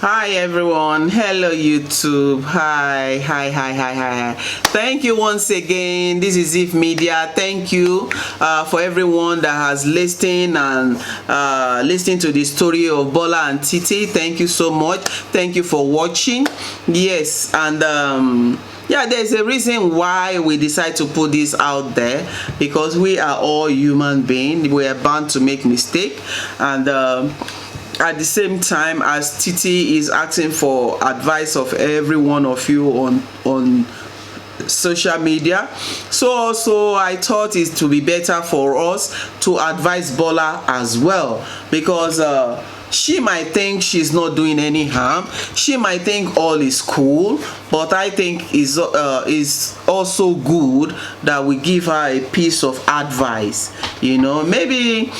Hi everyone, hello YouTube. Hi. Thank you once again. This is If Media. Thank you for everyone that has listened and listening to the story of Bola and Titi. Thank you so much. Thank you for watching. Yes, and yeah, there's a reason why we decide to put this out there, because we are all human beings. We are bound to make mistake, and at the same time, as Titi is asking for advice of every one of you on social media, so also I thought it to be better for us to advise Bola as well, because she might think she's not doing any harm. She might think all is cool, but I think is also good that we give her a piece of advice. You know, maybe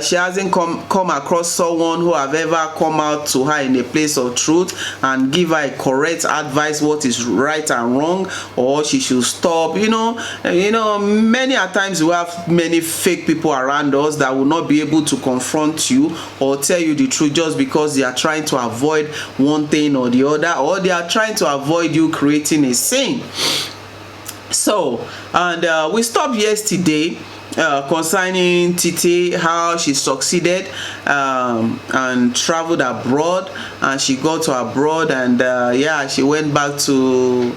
she hasn't come across someone who have ever come out to her in a place of truth and give her a correct advice, what is right and wrong, or she should stop. You know, many a times we have many fake people around us that will not be able to confront you or tell you the truth just because they are trying to avoid one thing or the other, or they are trying to avoid you creating a sin. So, and we stopped yesterday concerning Titi, how she succeeded and traveled abroad, and she got to abroad, and yeah, she went back to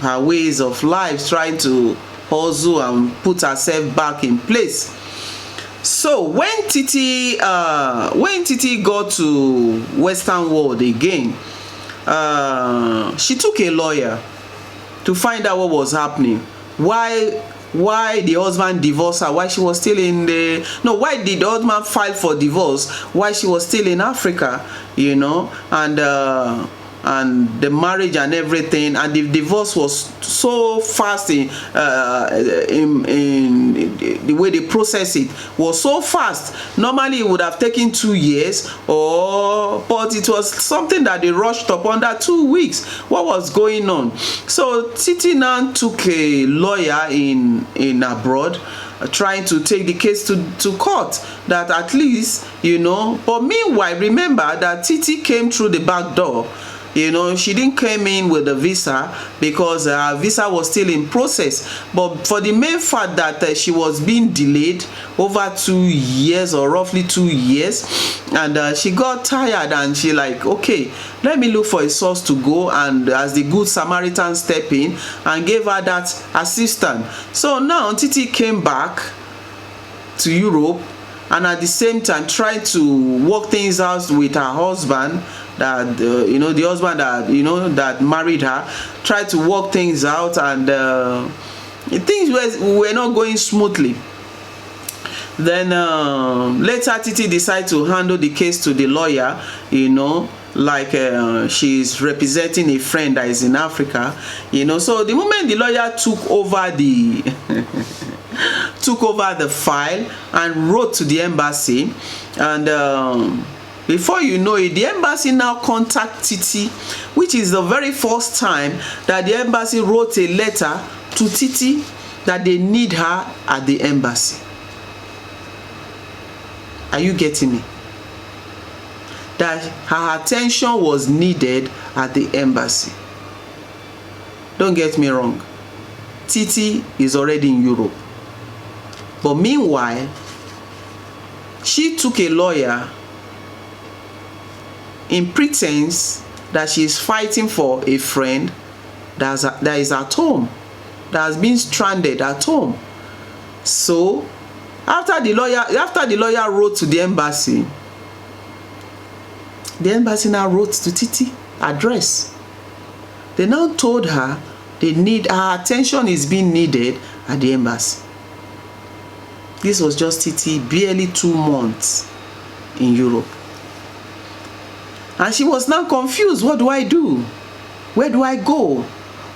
her ways of life, trying to hustle and put herself back in place. So when Titi got to Western world again, she took a lawyer to find out what was happening. Why the husband divorced her? Why she was still in the why did the husband file for divorce? Why she was still in Africa? You know, and the marriage and everything, and the divorce was so fast in the way they process it was so fast. Normally it would have taken 2 years, but it was something that they rushed up under 2 weeks. What was going on? So Titi now took a lawyer in abroad, trying to take the case to court, that at least, you know. But meanwhile, remember that Titi came through the back door. You know, she didn't come in with a visa because her visa was still in process. But for the main fact that she was being delayed over 2 years, or roughly 2 years, and she got tired, and she like, okay, let me look for a source to go, and as the good Samaritan step in and gave her that assistance. So now Titi came back to Europe, and at the same time tried to work things out with her husband, that you know, the husband that, you know, that married her, tried to work things out, and things were not going smoothly. Then later Titi decided to handle the case to the lawyer, you know, like she's representing a friend that is in Africa, you know. So the moment the lawyer took over the file and wrote to the embassy, and before you know it, the embassy now contacted Titi, which is the very first time that the embassy wrote a letter to Titi that they need her at the embassy. Are you getting me? That her attention was needed at the embassy. Don't get me wrong, Titi is already in Europe. But meanwhile, she took a lawyer in pretense that she is fighting for a friend that is at home, that has been stranded at home. So after the lawyer wrote to the embassy now wrote to Titi address. They now told her her attention is being needed at the embassy. This was just Titi, barely 2 months in Europe. And she was now confused. What do I do? Where do I go?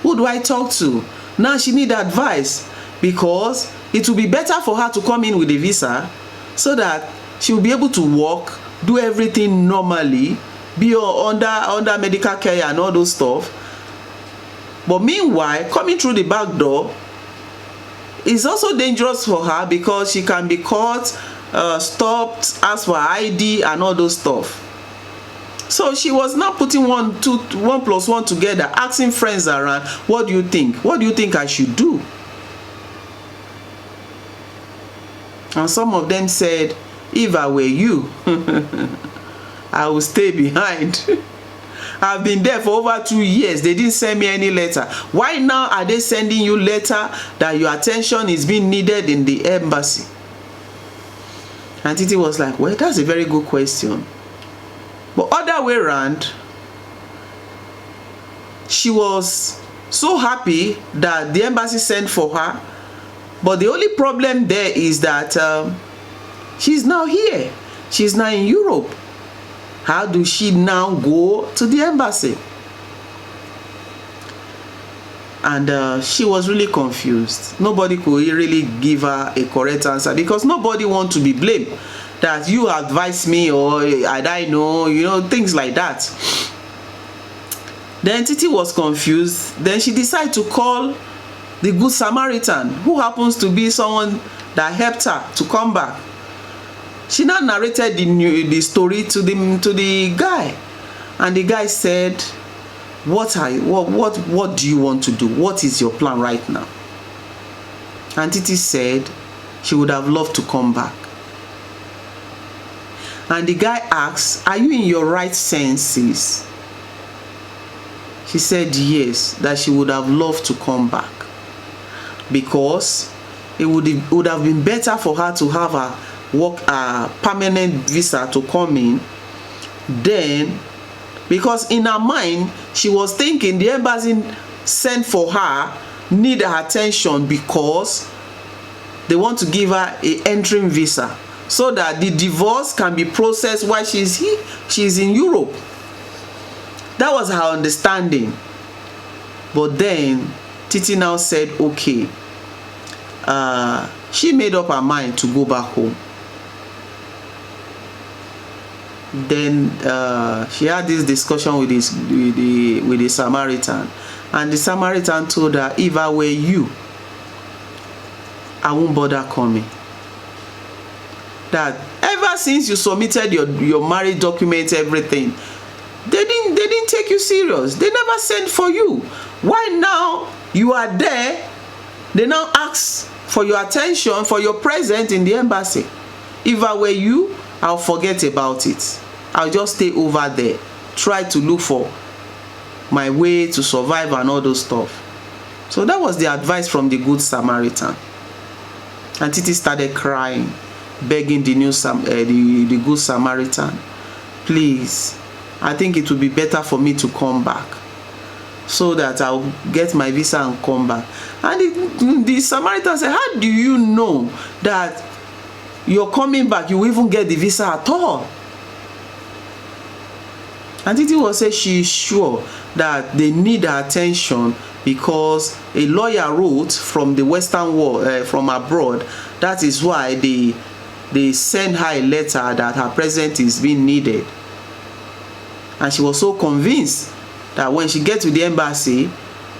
Who do I talk to? Now she needs advice, because it will be better for her to come in with a visa, so that she will be able to work, do everything normally, be under medical care and all those stuff. But meanwhile, coming through the back door is also dangerous for her, because she can be caught stopped, asked for ID and all those stuff. So she was now putting 1 plus 1 together, asking friends around, what do you think? What do you think I should do? And some of them said, if I were you, I will stay behind. I've been there for over 2 years. They didn't send me any letter. Why now are they sending you letter that your attention is being needed in the embassy? And Titi was like, well, that's a very good question. But other way around, she was so happy that the embassy sent for her. But the only problem there is that she's now here. She's now in Europe. How does she now go to the embassy? And she was really confused. Nobody could really give her a correct answer because nobody wants to be blamed. That you advise me or I know, you know, things like that. Then Titi was confused. Then she decided to call the Good Samaritan, who happens to be someone that helped her to come back. She now narrated the story to the guy, and the guy said, what do you want to do? What is your plan right now? And Titi said she would have loved to come back. And the guy asked, are you in your right senses? She said yes, that she would have loved to come back because it would have been better for her to have a permanent visa to come in. Then, because in her mind, she was thinking the embassy sent for her need her attention because they want to give her an entering visa so that the divorce can be processed while she's here, she's in Europe. That was her understanding. But then Titi now said, okay, she made up her mind to go back home. Then she had this discussion with the Samaritan, and the Samaritan told her, if I were you, I won't bother coming. That ever since you submitted your marriage documents, everything, they didn't take you serious. They never sent for you. Why now you are there, they now ask for your attention, for your presence in the embassy? If I were you, I'll forget about it. I'll just stay over there, try to look for my way to survive and all those stuff. So that was the advice from the Good Samaritan. And Titi started crying, begging the Good Samaritan, please, I think it would be better for me to come back so that I'll get my visa and come back. And the Samaritan said, how do you know that you're coming back, you will even get the visa at all? And Titi was saying she's sure that they need her attention because a lawyer wrote from the Western world, from abroad. That is why they sent her a letter that her presence is being needed. And she was so convinced that when she gets to the embassy,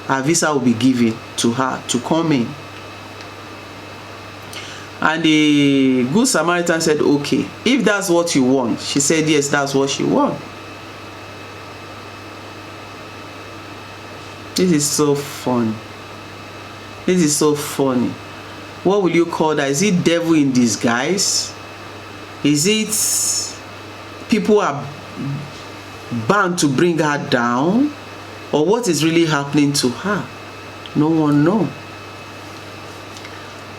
her visa will be given to her to come in. And the Good Samaritan said, okay, if that's what you want. She said, yes, that's what she wants. This is so funny. This is so funny. What will you call that? Is it devil in disguise? Is it people are bound to bring her down? Or what is really happening to her? No one knows.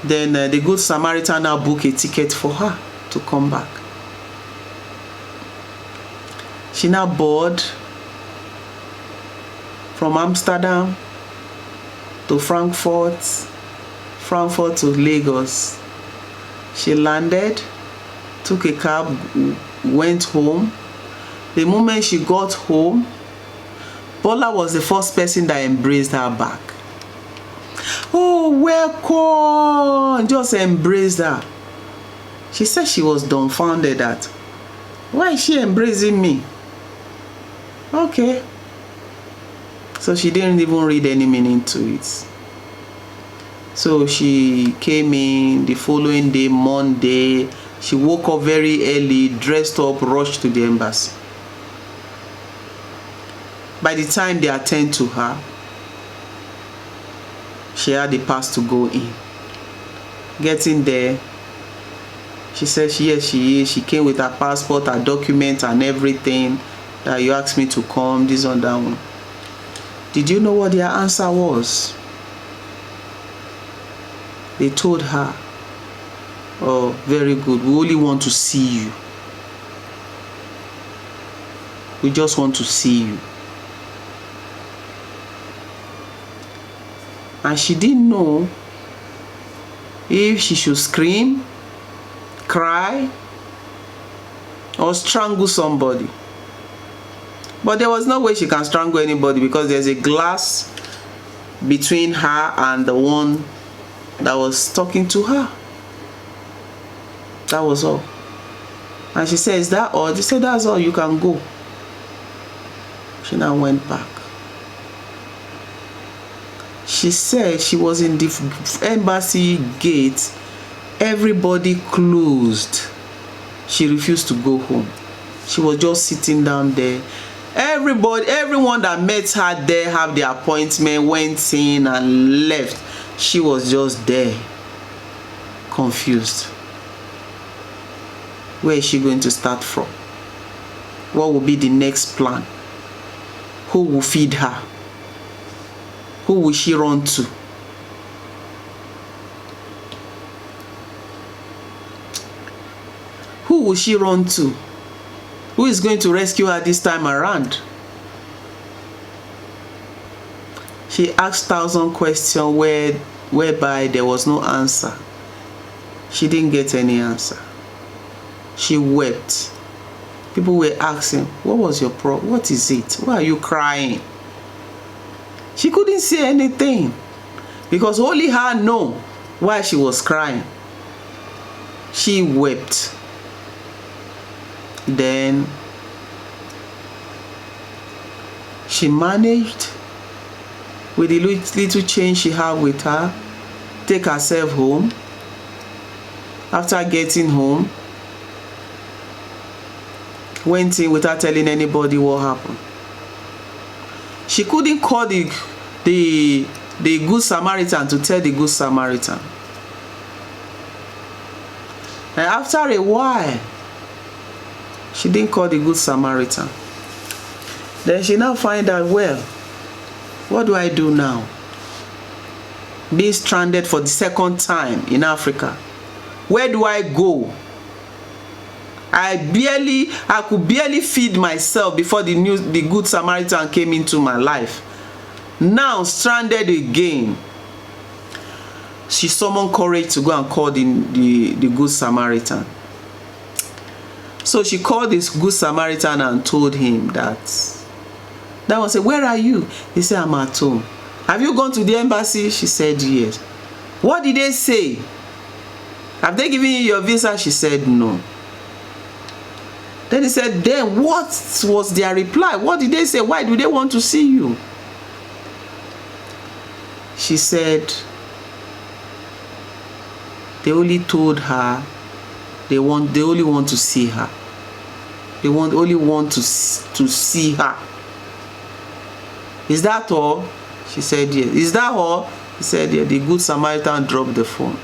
Then the Good Samaritan now booked a ticket for her to come back. She now boarded from Amsterdam to Frankfurt to Lagos. She landed, took a cab, went home. The moment she got home, Bola was the first person that embraced her back. Oh, welcome! Just embraced her. She said she was dumbfounded at, why is she embracing me? Okay. So she didn't even read any meaning to it. So she came in the following day, Monday, She woke up very early, dressed up, rushed to the embassy. By the time they attend to her, she had the pass to go in. Getting there, she said yes, she is. She came with her passport, her document and everything, that you asked me to come, this and that one. Did you know what their answer was? They told her, oh, very good, we only want to see you. We just want to see you. And she didn't know if she should scream, cry, or strangle somebody. But there was no way she can strangle anybody, because there's a glass between her and the one that was talking to her. That was all. And she said, is that all? They said, that's all, you can go. She now went back. She said she was in the embassy gate. Everybody closed. She refused to go home. She was just sitting down there. Everyone that met her there have the appointment, went in and left. She was just there, confused. Where is she going to start from? What will be the next plan? Who will feed her? Who will she run to? Who will she run to? Who is going to rescue her this time around? She asked 1,000 questions whereby there was no answer. She didn't get any answer. She wept. People were asking, what was your problem? What is it? Why are you crying? She couldn't say anything, because only her know why she was crying. She wept. Then she managed, with the little change she had with her, take herself home. After getting home, went in without telling anybody what happened. She couldn't call the Good Samaritan to tell the Good Samaritan. And after a while, she didn't call the Good Samaritan. Then she now find out, well, what do I do now? Being stranded for the second time in Africa. Where do I go? I could barely feed myself before the Good Samaritan came into my life. Now stranded again. She summoned courage to go and call the Good Samaritan. So she called this Good Samaritan and told him that one said, where are you? He said, I'm at home. Have you gone to the embassy? She said, yes. What did they say? Have they given you your visa? She said, no. Then he said, then what was their reply? What did they say? Why do they want to see you? She said, they only told her they only want to see her. They only want to see her. Is that all? She said, yes. Is that all? He said, yeah. The Good Samaritan dropped the phone.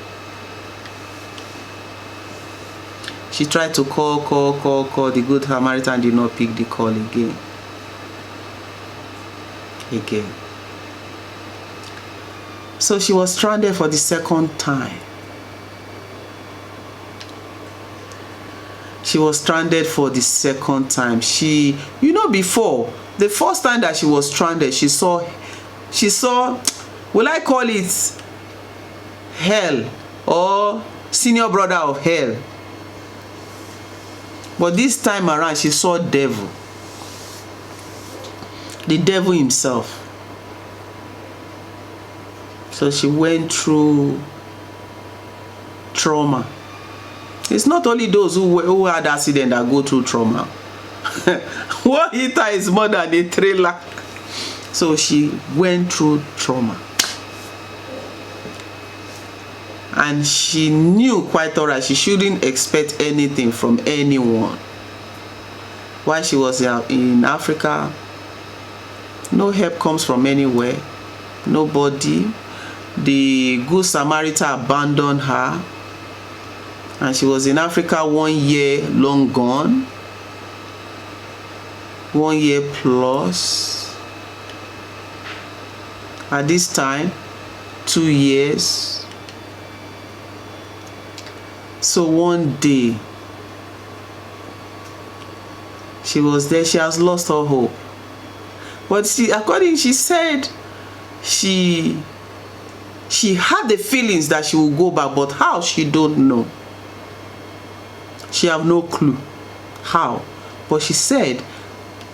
She tried to call. The Good Samaritan did not pick the call again. So she was stranded for the second time. She was stranded for the second time. Before, the first time that she was stranded, she saw, will I call it hell or senior brother of hell? But this time around, she saw devil. The devil himself. So she went through trauma. It's not only those who had accident that go through trauma. One hitter is more than a trailer. So she went through trauma. and she knew quite alright she shouldn't expect anything from anyone. While she was in Africa, no help comes from anywhere, nobody. The Good Samaritan abandoned her, and she was in Africa 1 year long gone, 1 year plus. At this time, 2 years. So one day, she was there. She has lost all hope. But she said she had the feelings that she will go back, but how, she don't know. She have no clue how. But she said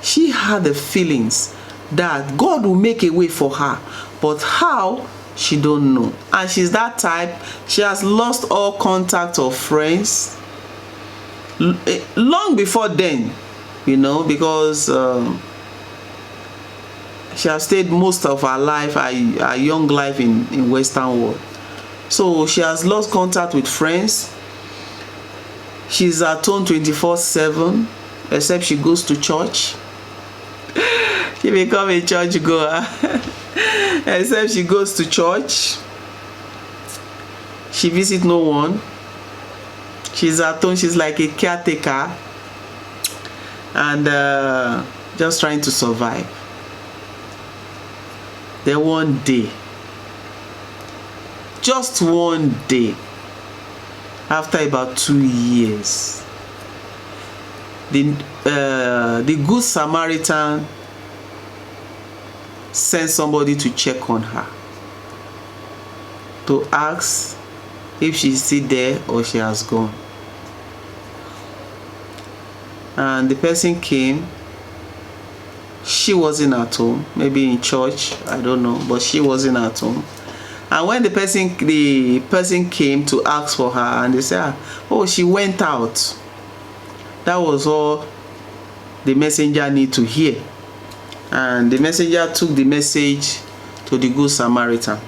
she had the feelings that God will make a way for her, but how, she don't know. And she's that type. She has lost all contact of friends long before then, you know, because she has stayed most of her life, her young life in Western world. So she has lost contact with friends. She's at home 24/7, except she goes to church. She become a church goer. Except she goes to church. She visits no one. She's at home. She's like a caretaker, and just trying to survive. Then one day, just one day, after about 2 years, the Good Samaritan sent somebody to check on her, to ask if she's still there or she has gone. And the person came. She wasn't at home, maybe in church, I don't know, but she wasn't at home. And when the person came to ask for her, and they said, oh, she went out. That was all the messenger need to hear. And the messenger took the message to the Good Samaritan.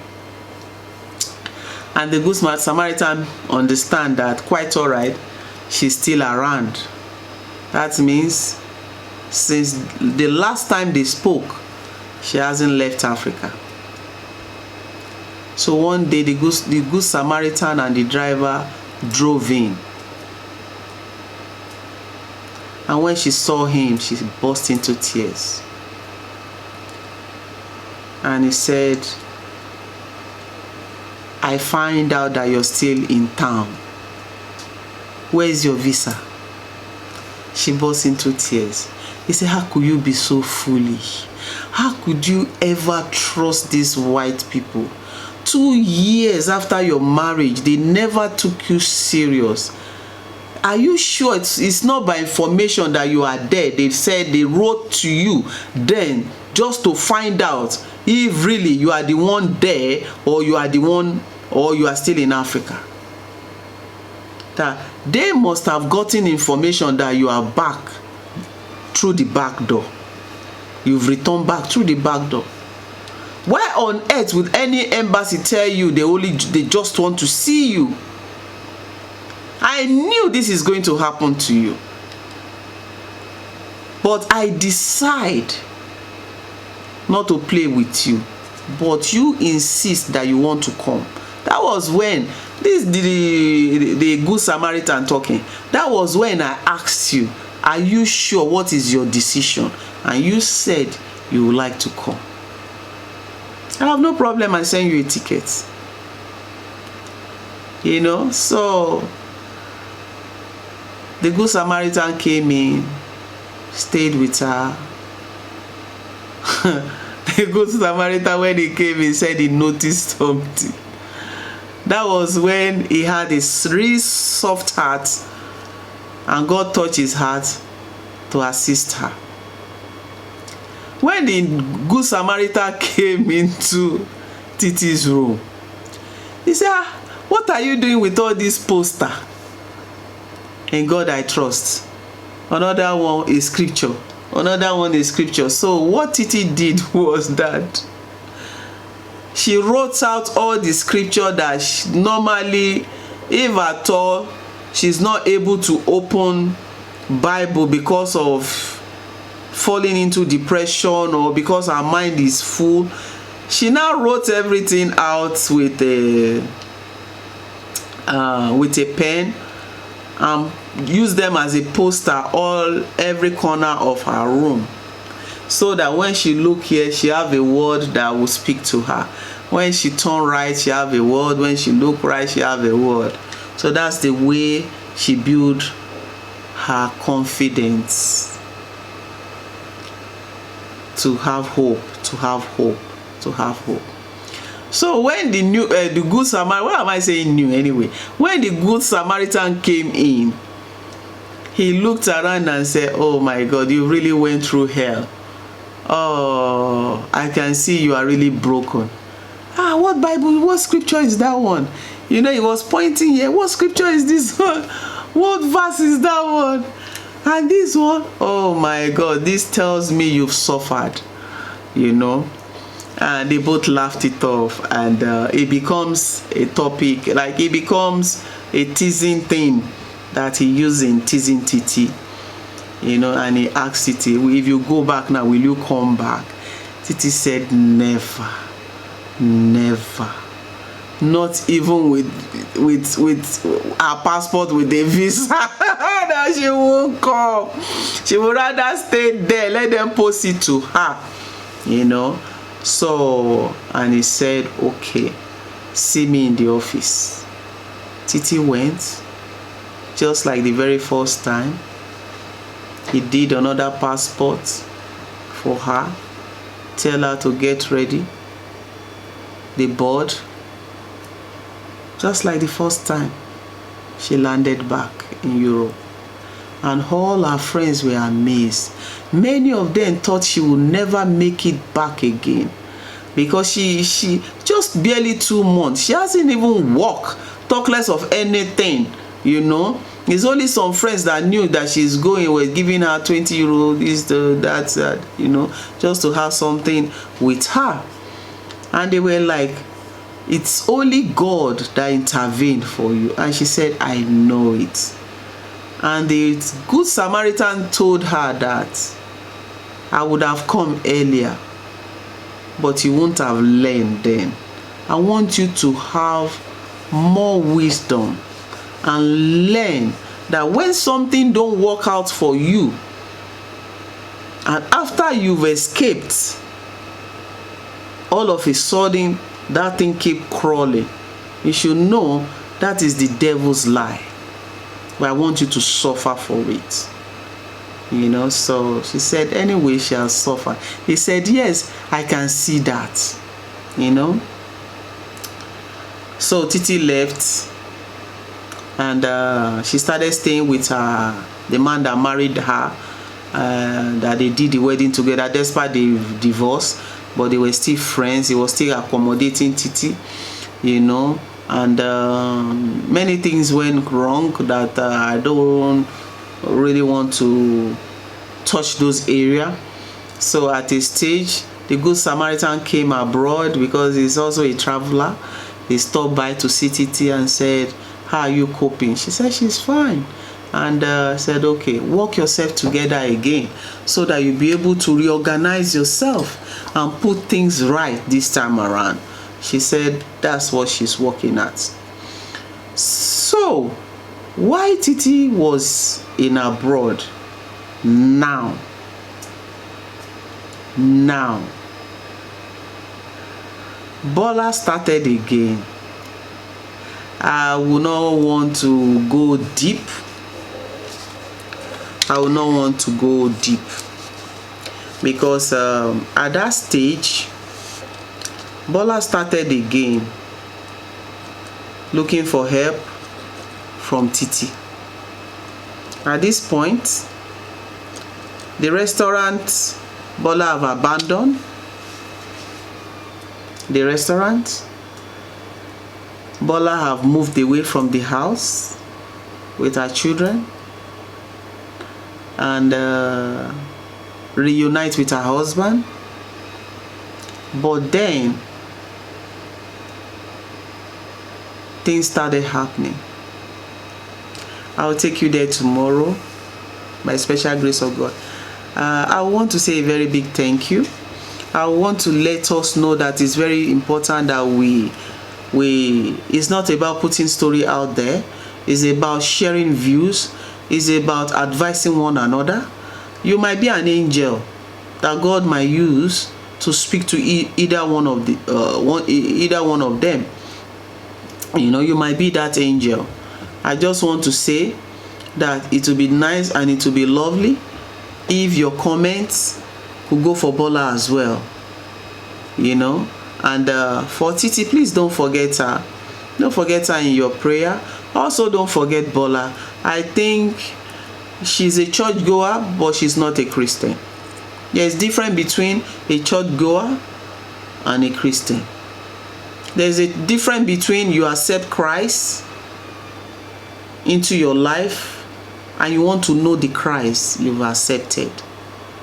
And the Good Samaritan understand that quite alright, she's still around. That means since the last time they spoke, she hasn't left Africa. So one day the Good Samaritan and the driver drove in. And when she saw him, she burst into tears. And he said, I find out that you're still in town. Where is your visa? She burst into tears. He said, how could you be so foolish? How could you ever trust these white people? 2 years after your marriage, they never took you serious. Are you sure it's not by information that you are there? They said they wrote to you then just to find out if really you are the one there, or you are the one, or you are still in Africa. That they must have gotten information that you are back through the back door. You've returned back through the back door. Why on earth would any embassy tell you they just want to see you? I knew this is going to happen to you. But I decide not to play with you. But you insist that you want to come. That was when the Good Samaritan talking. That was when I asked you, are you sure what is your decision? And you said you would like to come. I have no problem. I send you a ticket. You know, so the Good Samaritan came in, stayed with her. The Good Samaritan, when he came, he said he noticed something. That was when he had a really soft heart, and God touched his heart to assist her. When the Good Samaritan came into Titi's room, he said, what are you doing with all this poster? In God I trust. Another one is scripture. Another one is scripture. So what Titi did was that she wrote out all the scripture that normally, if at all she's not able to open Bible because of falling into depression or because her mind is full, she now wrote everything out with a pen and used them as a poster every corner of her room, so that when she look here, she have a word that will speak to her. When she turn right, she have a word. When she look right, she have a word. So that's the way she build her confidence to have hope, to have hope, to have hope. So when the good Samaritan, what am I saying new anyway? When the good Samaritan came in, he looked around and said, oh my God, you really went through hell. Oh, I can see you are really broken. Ah, what Bible, what scripture is that one? You know, he was pointing here. What scripture is this one? What verse is that one? And this one, oh my God, this tells me you've suffered, you know. And they both laughed it off, and it becomes a topic, like it becomes a teasing thing that he used in teasing Titi, you know. And he asked Titi, if you go back now, will you come back? Titi said, never, never. Not even with her passport, with a visa. That she won't come. She would rather stay there, let them post it to her, you know. So, and he said, okay, see me in the office. Titi went, just like the very first time. He did another passport for her, tell her to get ready. They board. Just like the first time, she landed back in Europe. And all her friends were amazed. Many of them thought she would never make it back again, because she just barely 2 months. She hasn't even walked, talk less of anything, you know. It's only some friends that knew that she's going, were giving her 20 euro, this, that, you know, just to have something with her. And they were like, it's only God that intervened for you. And she said, I know it. And the good Samaritan told her that I would have come earlier, but you won't have learned then. I want you to have more wisdom and learn that when something don't work out for you, and after you've escaped, all of a sudden that thing keep crawling, you should know that is the devil's lie. But I want you to suffer for it, you know. So she said, anyway, she has suffered. He said, yes, I can see that, you know. So Titi left, and she started staying with the man that married her, that they did the wedding together despite the divorce. But they were still friends. He was still accommodating Titi, you know. And many things went wrong that I don't really want to touch those areas. So at a stage, the good Samaritan came abroad, because he's also a traveler. He stopped by to see Titi and said, how are you coping? She said she's fine. And said, okay, work yourself together again, so that you'll be able to reorganize yourself and put things right this time around. She said that's what she's working at. So why Titi was in abroad now, Bola started again. I will not want to go deep. Because at that stage, Bola started again looking for help from Titi. At this point, the restaurant Bola have abandoned. The restaurant Bola have moved away from the house with her children, and reunite with her husband. But then things started happening. I'll take you there tomorrow by special grace of God. I want to say a very big thank you. I want to let us know that it's very important that we it's not about putting story out there. It's about sharing views. It's about advising one another. You might be an angel that God might use to speak to either one of them. You know, you might be that angel. I just want to say that it will be nice and it will be lovely if your comments could go for Bola as well. You know, and for Titi, please don't forget her. Don't forget her in your prayer. Also, don't forget Bola. I think she's a church goer, but she's not a Christian. There's difference between a church goer and a Christian. There's a difference between you accept Christ into your life and you want to know the Christ you've accepted.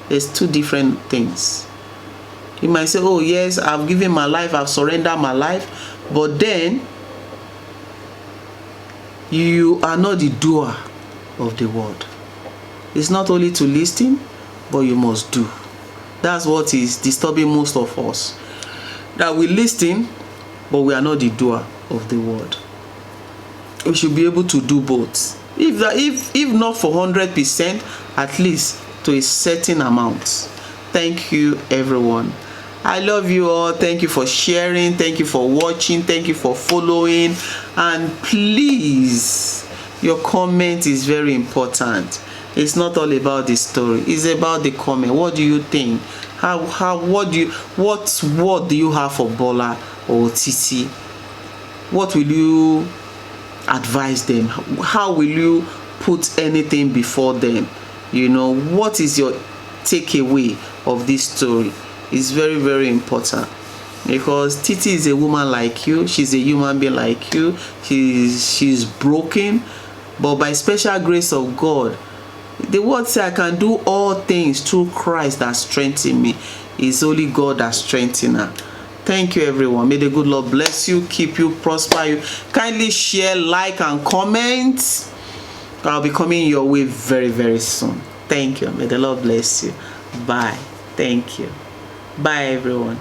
There's two different things. You might say, oh yes, I've given my life, I've surrendered my life, but then you are not the doer of the word. It's not only to listen, but you must do. That's what is disturbing most of us. That we listen, but we are not the doer of the word. We should be able to do both. If not for 100%, at least to a certain amount. Thank you, everyone. I love you all. Thank you for sharing. Thank you for watching. Thank you for following. And please, your comment is very important. It's not all about the story. It's about the comment. What do you think? What word do you have for Bola or Titi? What will you advise them? How will you put anything before them? You know, what is your takeaway of this story? It's very, very important, because Titi is a woman like you. She's a human being like you. She's broken, but by special grace of God, the word says, I can do all things through Christ that strengthens me. It's only God that strengthens her. Thank you, everyone. May the good Lord bless you, keep you, prosper you. Kindly share, like, and comment. I'll be coming your way very, very soon. Thank you. May the Lord bless you. Bye. Thank you. Bye, everyone.